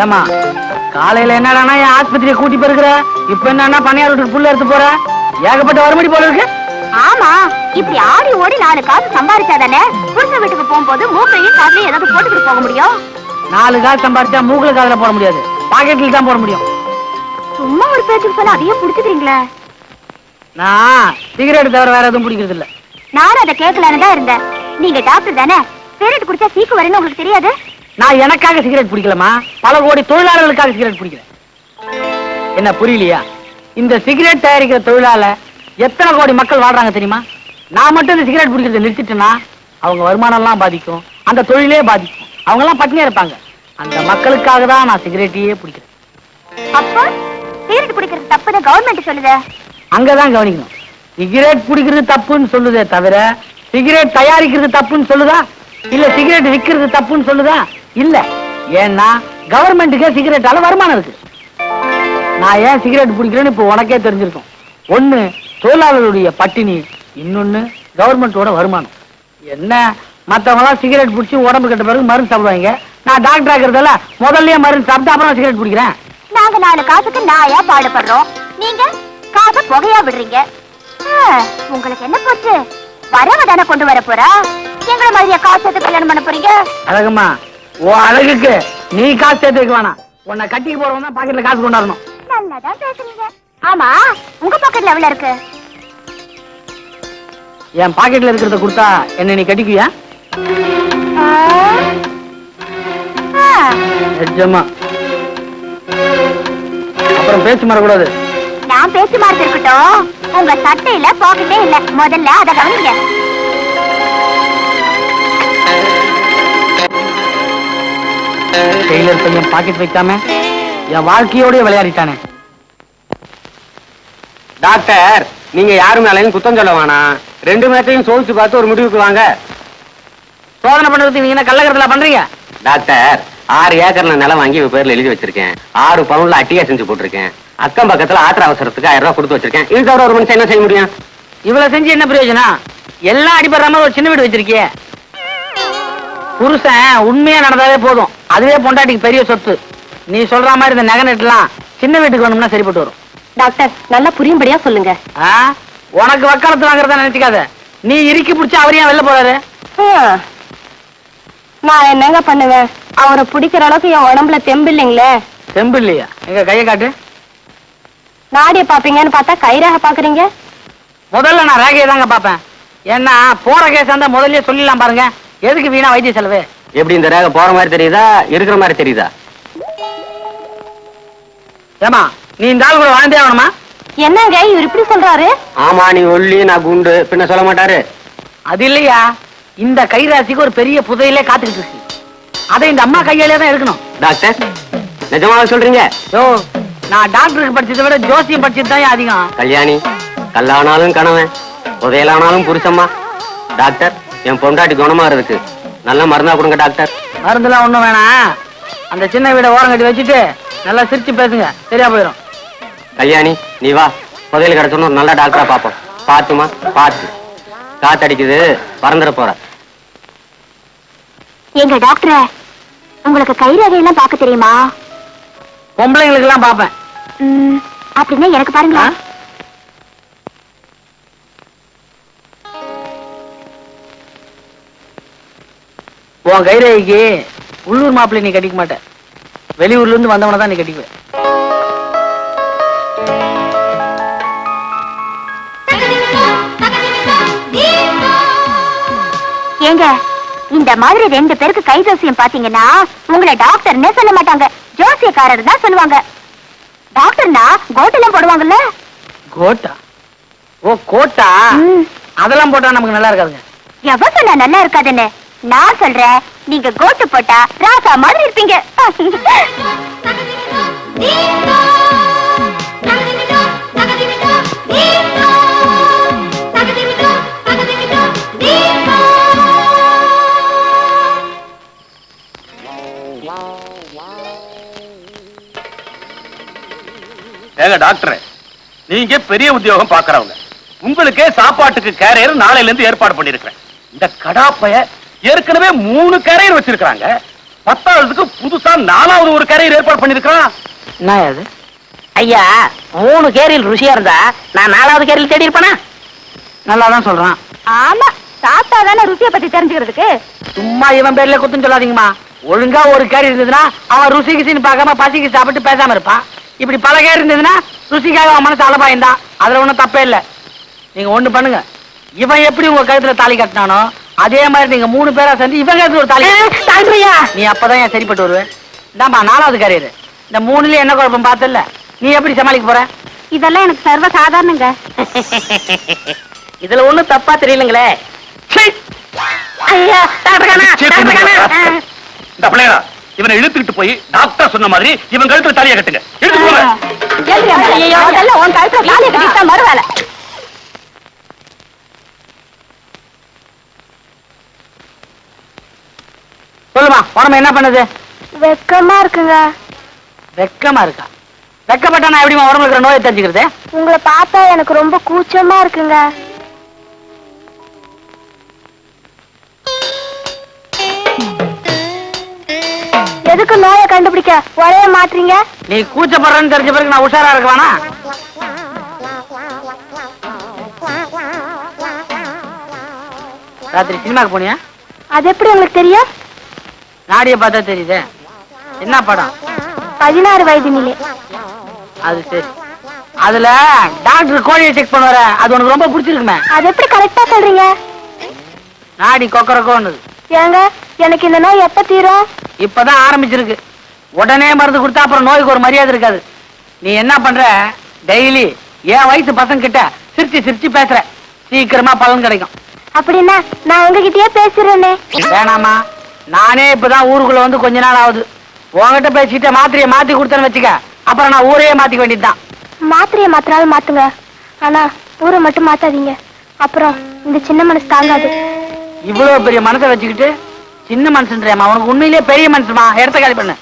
ஏமா காலையில என்னடானா என் ஆஸ்பத்திரியை கூட்டி போயிருக்கிற, இப்ப என்னன்னா பணியார் வீட்டுக்கு புள்ள எடுத்து போற, ஏகப்பட்ட வறுமடி போல இருக்கு. ஆமா, இப்படி ஆடி ஓடி 4 காசு சம்பாதிச்சாதானே புருஷன் வீட்டுக்கு போகும்போது மூக்கையும் காதுலயும் ஏதாவது போட்டுக்கிட்டு போக முடியும். 4 காசு சம்பாதிச்சா மூக்குல காதுல போட முடியாது, பாக்கெட்ல தான் போட முடியும். சும்மா ஒரு பேச்சுக்கு சொன்னா அதையும் புடிச்சுக்கிறீங்களே. நான் சிகரெட் தவிர வேற எதுவும் பிடிக்கிறது இல்ல. நானும் அதை கேட்கலான்னு தான் இருந்தேன். நீங்க டாக்டர் தானே, சிகரெட் குடிச்சா சீக்கு வரும்னு உங்களுக்கு தெரியாது? நான் எனக்காக சிகரெட் பிடிக்கலமா, பல கோடி தொழிலாளர்களுக்காக சிகரெட் பிடிக்கிறேன். என்ன புரியலையா? இந்த சிகரெட் தயாரிக்கிற தொழிலால எத்தனை கோடி மக்கள் வாழ்றாங்க தெரியுமா? நான் மட்டும் இந்த சிகரெட் பிடிக்கிறத நிறுத்திட்டேன்னா அவங்க வருமானம் எல்லாம் பாதிக்கும், அந்த தொழிலே பாதிக்கும், அவங்க எல்லாம் பட்டினியா இருப்பாங்க. அந்த மக்களுக்காக தான் நான் சிகரெட்டையே பிடிக்கிறேன். அப்ப சிகரெட் குடிக்கிறது தப்புன்னு கவர்மெண்ட் சொல்லுதே. அங்கதான் கவனிக்கணும். சிகரெட் குடிக்கிறது தப்புன்னு சொல்லுதே தவிர சிகரெட் தயாரிக்கிறது தப்புன்னு சொல்லுதா? இல்ல சிகரெட் விற்கிறது தப்புன்னு சொல்லுதா? இல்ல. ஏன்னா கவர்மெண்ட்டுக்கே சிகரெட்டால வருமானம் இருக்கு. நான் ஏன் சிகரெட் பிடிக்கிறேன்னு இப்ப உனக்கே தெரிஞ்சிருக்கும். ஒண்ணு தொழிலாளர்களுடைய பட்டினி, இன்னொன்னு கவர்மெண்டோட வருமானம். என்ன மத்தவங்க எல்லாம் சிகரெட் பிடிச்சி உடம்பு கட்ட பிறகு மருந்து சாப்பிடுவாங்க, நான் டாக்டர் ஆகிறதால முதல்லயே மருந்து சாப்பிட்டு அப்புறம் சிகரெட் பிடிக்கிறேன். நாங்க 4 காசுக்கு நாயா பாடுபடுறோம், நீங்க காசை புகையா விடுறீங்க. உங்களுக்கு என்ன போச்சு? வரவதான கொண்டு வர போறா? எங்களை மாதிரியா காசு சேர்த்து கல்யாணம் பண்ண போறீங்க? அழகுமா, ஓ அழகுக்கு நீ காசு சேர்த்து வைக்க வேணாம். உன்னை கட்டிக்கு போறவங்க தான் பாக்கெட்ல காசு கொண்டாடணும். நல்லாதான் பேசுறீங்க. ஆமா, உங்க பாக்கெட்ல எவ்வளவு இருக்கு? என் பாக்கெட்ல இருக்கிறத கொடுத்தா என்ன நீ கட்டிக்குவியா? நிஜமா. அப்புறம் பேச்சு மாறக்கூடாது. நான் பேச்சு மாறது இருக்கட்டும், உங்க சட்டையில பாக்கெட்டே இல்ல, முதல்ல அதை கவனிங்க. டெய்லர் பையன் பாக்கெட் வைக்காம என் வாழ்க்கையோட விளையாடிட்டானே. டாக்டர், நீங்க யாரு மேலையும் குத்தம் சொல்ல வேணாம். 2 மேட்டையும் சோதிச்சு பார்த்து ஒரு முடிவுக்கு வாங்க. சோதனை பண்றதுக்கு நீங்க என்ன கள்ளக்கடத்தலா பண்றீங்க? டாக்டர், 6 ஏக்கர்ல நிலம் வாங்கி இவ பேர்ல எழுதி வச்சிருக்கேன். 6 பவுன்ல அட்டியா செஞ்சு போட்டிருக்கேன். அக்கம் பக்கத்துல ஆத்திர அவசரத்துக்கு 1000 ரூபாய் கொடுத்து வச்சிருக்கேன். இது தவிர ஒரு மனுஷன் என்ன செய்ய முடியும்? இவ்வளவு செஞ்சு என்ன பிரயோஜனம்? எல்லாம் அடிபடுற மாதிரி ஒரு சின்ன வீடு வச்சிருக்கிய. புருஷன் உண்மையா நடந்தாவே போதும், அதுவே பொண்டாட்டிக்கு பெரிய சொத்து. நீ சொல்ற மாதிரி இந்த நகை நெட்டெல்லாம் சின்ன வீட்டுக்கு வேணும்னா சரிப்பட்டு வரும். டாக்டர், நல்லா புரியும்படியா சொல்லுங்க. உனக்கு வக்காலத்து வாங்குறதா நினைச்சுக்காத. நீ இறுக்கி பிடிச்சா அவர் ஏன் வெளில போறாரு? நான் என்னங்க பண்ணுவேன்? அவரை பிடிக்கிற அளவுக்கு என் உடம்புல தெம்பு இல்லைங்களே. தெம்பு இல்லையா? எங்க கையை காட்டு. நாடிய பாப்பீங்கன்னு பார்த்தா கைரேகை பாக்குறீங்க. முதல்ல நான் ரேகையை தாங்க பாப்பேன். ஏன்னா போற கேஸ் இருந்தா முதல்ல சொல்லிடலாம் பாருங்க. எதுக்கு வீணா வைத்திய செலவு? எப்படி இந்த ரேகை போற மாதிரி தெரியுதா, இருக்கிற மாதிரி தெரியுதா? ஏமா நீ இந்த ஆள் கூட வாழ்ந்தே ஆகணுமா? என்னங்க இவர் இப்படி சொல்றாரு? ஆமா, நீ ஒல்லி, நான் குண்டு, பின்ன சொல்ல மாட்டாரு. அது இல்லையா, இந்த கைராசிக்கு ஒரு பெரிய புதையிலே காத்துக்கிட்டு இருக்கு. அதை இந்த அம்மா கையாலே தான் இருக்கணும். டாக்டர், நிஜமாக சொல்றீங்க? யோ, நான் டாக்டருக்கு படிச்சதை விட ஜோசியம் படிச்சது தான் அதிகம். கல்யாணி, கல்லானாலும் கணவன், புதையலானாலும் புருஷம்மா. டாக்டர், என் பொண்டாட்டி குணமா இருக்கு, நல்ல மருந்தா கொடுங்க டாக்டர். மருந்துலாம் ஒண்ணும் வேணாம், அந்த சின்ன வீட ஓரம் கட்டி வச்சுட்டு நல்லா சிரிச்சு பேசுங்க, சரியா போயிடும். கல்யாணி, நீ வா, புதையல் கிடைச்சோன்னு ஒரு நல்ல டாக்டரா பாப்போம். பாத்துமா, பாத்து. காத்தடிக்குது, பறந்துட போற. எங்க டாக்டர், உங்களுக்கு கைரேகை எல்லாம் பார்க்க தெரியுமா? பொம்பளைங்களுக்கு எல்லாம் பாப்பேன். அப்படின்னா எனக்கு பாருங்க. உன் கைரேகைக்கு உள்ளூர் மாப்பிள்ளை நீ கட்டிக்க மாட்ட, வெளியூர்ல இருந்து வந்தவன தான் நீ கட்டிக்குவ. ஏங்க, இந்த மாதிரி 2 பேருக்கு கை ஜோசியம் பாத்தீங்கன்னா உங்களை டாக்டர்னே சொல்ல மாட்டாங்க, ஜோசியக்காரர் தான் சொல்லுவாங்க. டாக்டர்னா கோட்டெல்லாம் போடுவாங்கல்ல. கோட்டா? ஓ கோட்டா, அதெல்லாம் போட்டா நமக்கு நல்லா இருக்காதுங்க. எவ சொன்னா நல்லா இருக்காதுன்னு? நான் சொல்றேன், நீங்க கோட்டு போட்டா ராசா மாதிரி இருப்பீங்க. ஏங்க டாக்டர், நீங்க பெரிய உத்தியோகம் பாக்குறவங்க, உங்களுக்கே சாப்பாட்டுக்கு கேரியர் நாளையில இருந்து ஏற்பாடு பண்ணிருக்கிறேன். இந்த கடாப்பைய ஏற்கனவே 3 கேரியர் வச்சிருக்காங்க. 10வதுக்கு புதுசா 4வது ஒரு கேரியர் ஏற்பாடு பண்ணிருக்கான். என்ன அது? ஐயா 3 கேரியில் ருசியா இருந்தா நான் 4வது கேரியில் தேடி இருப்பேனா? நல்லாதான் சொல்றான். ஆமா, சாப்பிட்டா தானே ருசியை பத்தி தெரிஞ்சுக்கிறதுக்கு. சும்மா இவன் பேர்ல குத்துன்னு சொல்லாதீங்கம்மா. ஒழுங்கா ஒரு கேரி இருந்ததுன்னா அவன் ருசி கிசின்னு பார்க்காம பசிக்கு சாப்பிட்டு பேசாம இருப்பான். இப்படி பல கேரி இருந்ததுன்னா ருசிக்காக அவன் மனசு அலபாயந்தா. அதுல ஒண்ணும் தப்பே இல்ல. நீங்க ஒண்ணு பண்ணுங்க, இவன் எப்படி உங்க கழுத்துல தாலி கட்டினானோ அதே மாதிரி நீங்க 3 பேரா சேர்ந்து இவன் கழுத்துல ஒரு தாலி தாழ்மையா நீ அப்பதான் என் சரிப்பட்டு வருவேன். இந்தாம்மா 4வது கேரியர். இந்த 3லயும் என்ன குழப்பம் பார்த்தல, நீ எப்படி சமாளிக்க போற? இதெல்லாம் எனக்கு சர்வ சாதாரணங்க. இதுல ஒண்ணும் தப்பா தெரியலங்களே. ஐயா டாக்டர் கானா, டாக்டர் கானா. இந்த பிள்ளையா இவனை இழுத்துக்கிட்டு போய் டாக்டர் சொன்ன மாதிரி இவன் கழுத்துல தாலியை கட்டுங்க. இழுத்து போங்க. ஐயோ, அதெல்லாம் உன் கழுத்துல தாலியை கட்டிட்டா மறுவேலை. சொல்லுமா, உடம்பு என்ன பண்ணுது? வெக்கமா இருக்குங்க. வெக்கமா இருக்கா? வெக்கப்பட்டா நான் எப்படிமா உடம்புல இருக்கிற நோயை தெரிஞ்சுக்கிறது? உங்களை பார்த்தா எனக்கு ரொம்ப கூச்சமா இருக்குங்க. எதுக்கு நோயை கண்டுபிடிக்க ஒரே மாற்றீங்க? நீ கூச்சப்படுறன்னு தெரிஞ்ச பிறகு நான் உஷாரா இருக்க வேணா? ராத்திரி சினிமாக்கு போனியா? அது எப்படி உங்களுக்கு தெரியும்? நாடிய பார்த்தா தெரியுதே. என்ன படம்? 16 வயது நிலை. அது சரி. அதுல டாக்டர் கோழியை செக் பண்ணுவார, அது உனக்கு ரொம்ப பிடிச்சிருக்குமே. அது எப்படி கரெக்டா சொல்றீங்க? நாடி கொக்கரக்கோன்னு. ஏங்க, எனக்கு இந்த நோய் எப்ப தீரும்? இப்பதான் ஆரம்பிச்சிருக்கு. உடனே மருந்து கொடுத்தா அப்புறம் நோய்க்கு ஒரு மரியாதை இருக்காது. நீ என்ன பண்ற, டெய்லி என் வயசு பசங்க கிட்ட சிரிச்சு சிரிச்சு பேசுற, சீக்கிரமா பலன் கிடைக்கும். அப்படின்னா நான் உங்ககிட்டயே பேசுறேனே. வேணாமா, நானே இப்பதான் ஊருக்குள்ள வந்து கொஞ்ச நாள் ஆகுது. உன்கிட்ட பேசிட்டு மாத்திரையை மாத்தி கொடுத்தேன்னு வச்சுக்க, அப்புறம் நான் ஊரையே மாத்திக்க வேண்டியதுதான். மாத்திரையை மாத்தினாலும் மாத்துங்க, ஆனா ஊரை மட்டும் மாத்தாதீங்க. அப்புறம் இந்த சின்ன மனசு தாங்காது. இவ்வளவு பெரிய மனசை வச்சுக்கிட்டு சின்ன மனுஷன்றியாமா? உனக்கு உண்மையிலேயே பெரிய மனுஷமா? இடத்த காலி பண்ணு.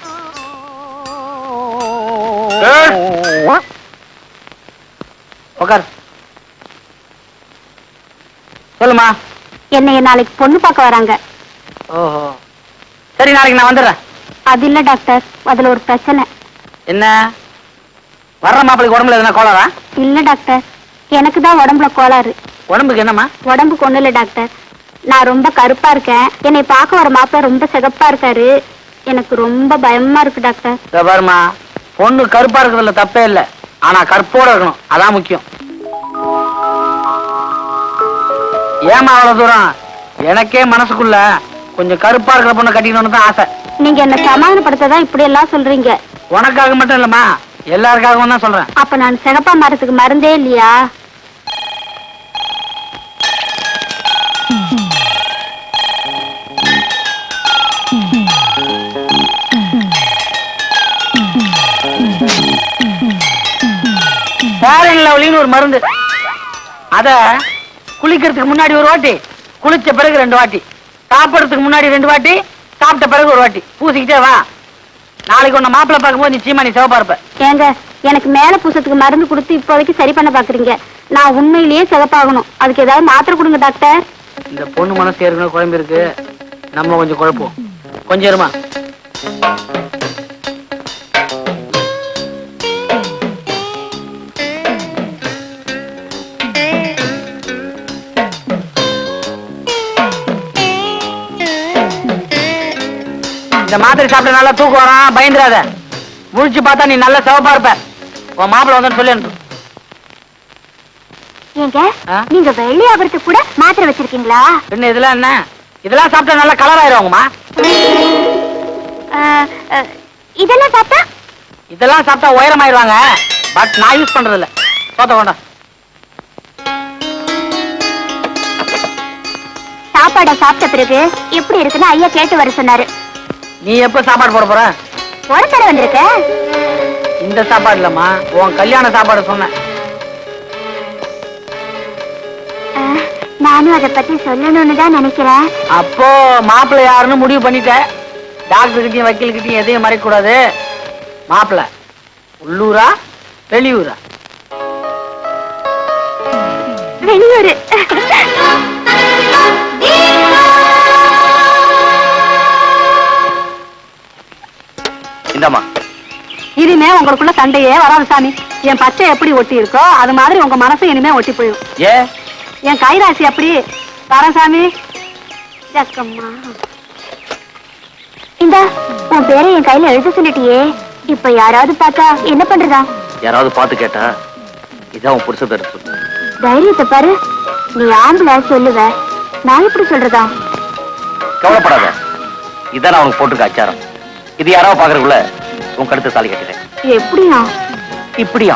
உட்கார். சொல்லுமா. என்னைய நாளைக்கு பொண்ணு பார்க்க வராங்க. ஓஹோ, சரி, நாளைக்கு நான் வந்துடுறேன். அது இல்ல டாக்டர், அதுல ஒரு பிரச்சனை. என்ன? வர்ற மாப்பிளைக்கு உடம்புல எதுனா கோளாரா? இல்ல டாக்டர், எனக்கு தான் உடம்புல கோளாறு. உடம்புக்கு என்னம்மா? உடம்புக்கு ஒண்ணு இல்ல டாக்டர், நான் ரொம்ப கருப்பா இருக்கேன். என்னை பார்க்க வர மாப்பிள்ள ரொம்ப சிகப்பா இருக்காரு. எனக்கு ரொம்ப பயமா இருக்கு டாக்டர். இதோ பாருமா, பொண்ணு கருப்பா இருக்கிறதுல தப்பே இல்ல, ஆனா கற்போட இருக்கணும், அதான் முக்கியம். ஏமா அவ்வளவு தூரம்? எனக்கே மனசுக்குள்ள கொஞ்சம் கருப்பா இருக்கிற பொண்ணை கட்டிக்கணும்னு தான் ஆசை. நீங்க என்ன சமாதானப்படுத்ததான் இப்படி எல்லாம் சொல்றீங்க. உனக்காக மட்டும் இல்லம்மா, எல்லாருக்காகவும் தான் சொல்றேன். அப்ப நான் சிகப்பா மரத்துக்கு மருந்தே இல்லையா? ஃபேர் லவ்லின்னு ஒரு மருந்து, அத குளிக்கிறதுக்கு முன்னாடி ஒரு வாட்டி, குளிச்ச பிறகு 2 வாட்டி, சாப்பிடறதுக்கு முன்னாடி 2 வாட்டி, சாப்பிட்ட பிறகு ஒரு வாட்டி பூசிக்கிட்டே வா. நாளைக்கு உன்னை மாப்பிள்ளை பார்க்கும்போது நிச்சயமா நீ சிவப்பா இருப்ப. ஏங்க, எனக்கு மேல பூசத்துக்கு மருந்து கொடுத்து இப்போதைக்கு சரி பண்ண பாக்குறீங்க. நான் உண்மையிலேயே சிகப்பாகணும், அதுக்கு ஏதாவது மாத்திரை கொடுங்க டாக்டர். இந்த பொண்ணு மனசு ஏற்கனவே குழம்பு இருக்கு, நம்ம கொஞ்சம் குழப்போம். கொஞ்சம் இருமா. இந்த மாத்திரை சாப்பிட்டு நல்லா தூக்கம் வரான், பயந்துடாத. முழிச்சு பார்த்தா நீ நல்ல சிவப்பா இருப்ப. உன் மாப்பிள்ளை வந்து சொல்லி அனுப்பு. ஏங்க, ஆ? நீங்க வெள்ளி ஆபரத்துக்கு கூட மாத்திரை வச்சிருக்கீங்களா? என்ன இதெல்லாம் என்ன? இதெல்லாம் சாப்பிட்டா நல்லா கலர் ஆயிருவாங்கம்மா. இதெல்லாம் சாப்பிட்டா? இதெல்லாம் சாப்பிட்டா உயரமாயிருவாங்க, பட் நான் யூஸ் பண்றது இல்ல. சோத்த வேண்டாம். சாப்பாடை சாப்பிட்ட பிறகு எப்படி இருக்குன்னு ஐயா கேட்டு வர சொன்னாரு. நீ எப்ப சாப்பாடு போட போற? ஒரு தடவை வந்திருக்க. இந்த சாப்பாடு இல்லம்மா, உன் கல்யாண சாப்பாடு சொன்னேன். நானும் அதை பத்தி சொல்லணும்னு தான் நினைக்கிறேன். அப்போ மாப்பிள்ளை யாருன்னு முடிவு பண்ணிட்ட. டாக்டர் கிட்டயும் வக்கீல் கிட்டயும் எதையும் மறைக்க கூடாது. மாப்பிள்ளை உள்ளூரா வெளியூரா? வெளியூரு. இந்தாமா. இனிமே உங்களுக்குள்ள சண்டையே வராது சாமி. என் பச்சை எப்படி ஒட்டி இருக்கோ அது மாதிரி உங்க மனசு இனிமே ஒட்டி போயிடும். ஏ என் கைராசி அப்படி. வரேன் சாமி. ஜக்கம்மா. இந்த உன் பேரை என் கையில எழுத சொல்லிட்டியே, இப்ப யாராவது பார்த்தா என்ன பண்றதா? யாராவது பார்த்து கேட்டா இதான் உன் புருஷ பேர் சொல்லு. தைரியத்தை பாரு. நீ ஆம்பளை சொல்லுவ, நான் எப்படி சொல்றதா? கவலைப்படாத, இதான் நான் உனக்கு போட்டிருக்க அச்சாரம். இது யாராவது பாக்குறதுக்குள்ள உன் கழுத்து தாலி கட்டிட்டேன். எப்படியா? இப்படியா?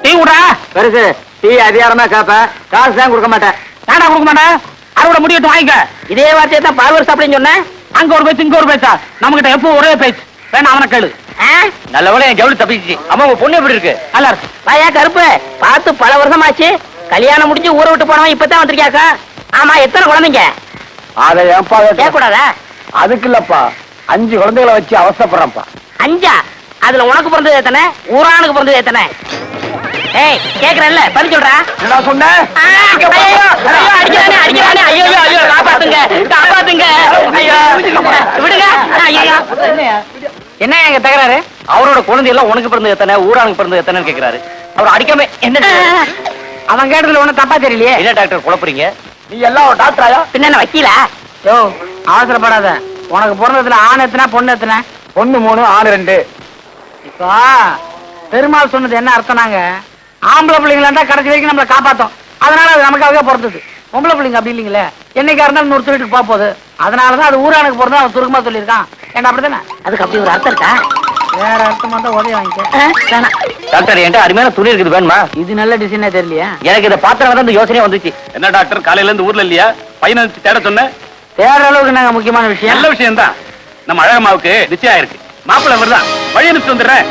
டீ விடா பெருசு. டீ அதிகாரமா கேப்ப, காசு தான் கொடுக்க மாட்டேன். நானா கொடுக்க மாட்டேன். அறுவடை முடிவிட்டு வாங்கிக்க. இதே வார்த்தையை தான் பார்வர் சாப்பிடுன்னு சொன்னேன். அங்க ஒரு பேச்சு இங்க ஒரு பேச்சா? நம்ம கிட்ட எப்போ ஒரே பேச்சு. வேணா அவனை கேளு. நல்லவேளை என் ஜவுளி தப்பிச்சு. அம்மா உங்க பொண்ணு எப்படி இருக்கு? நல்லா இருக்கு. வாயா கருப்பு, பார்த்து பல வருஷமாச்சு. கல்யாணம் முடிஞ்சு ஊரை விட்டு போனவன் இப்பதான் வந்திருக்கியாக்கா. ஆமா, எத்தனை குழந்தைங்க? அதை ஏன்பா கேட்கக்கூடாதா? அதுக்கு இல்லப்பா, 5 குழந்தைகளை வச்சு அவசப்படுறேன்ப்பா. 5? அதுல உனக்கு பிறந்தது எத்தனை? ஊரானுக்கு பிறந்தது எத்தனை? ஏய், கேக்குறேன்ல, பதில் சொல்றா. என்ன சொன்னேன்? ஐயோ, அடிக்கிறானே, அடிக்கிறானே. ஐயோ, ஐயோ, காப்பாத்துங்க, காப்பாத்துங்க. ஐயோ, விடுங்க. ஐயோ, என்ன எங்க தகராறு? அவரோட குழந்தை எல்லாம் உனக்கு பிறந்தது எத்தனை, ஊரானுக்கு பிறந்தது எத்தனைன்னு கேக்குறாரு. அவர் அடிக்காம என்ன அவன் கேட்டதுல ஒண்ணும் தப்பா தெரியலையே. என்ன டாக்டர் குழப்பறீங்க? நீ எல்லாம் ஒரு டாக்டராயா? பின்ன என்ன வக்கீலா? யோ, அவசரப்படாத. உனக்கு பிறந்ததுல ஆண் எத்தனை பொண்ணு எத்தனை? பொண்ணு 3, ஆண் 2. இப்போ பெருமாள் சொன்னது என்ன அர்த்தம்னாங்க, ஆம்பளை பிள்ளைங்களா இருந்தா கடைசி வரைக்கும் நம்மளை காப்பாத்தோம். அதனால அது நமக்காக பிறந்தது. பொம்பளை பிள்ளைங்க அப்படி இல்லைங்களே, என்னைக்கா இருந்தாலும் இன்னொரு வீட்டுக்கு போக போகுது. அதனாலதான் அது ஊரானுக்கு பிறந்தா அவன் சுருக்கமா சொல்லியிருக்கான். ஏன்னா அப்படித்தானே? அதுக்கு அப்படி ஒரு அர்த்தம் இருக்கா? வேற அர்த்தமா தான் உதவி வாங்கிக்க. வேணாம். டாக்டர் என்கிட்ட அருமையான துணி இருக்குது, வேணுமா? இது நல்ல டிசைனே தெரியலையா? எனக்கு இதை பாத்திரம் தான் இந்த யோசனையே வந்துச்சு. என்ன டாக்டர், காலையில இருந்து ஊர்ல இல்லையா? பையனை தேட சொன்ன. தேடுற அளவுக்கு நாங்க முக்கியமான விஷயம். நல்ல விஷயம் தான். நம்ம அழகம்மாவுக்கு நிச்சயம் இருக்கு. மாப்பிள்ளை வருதான், வழி அனுப்பிச்சு வந்துடுறேன்.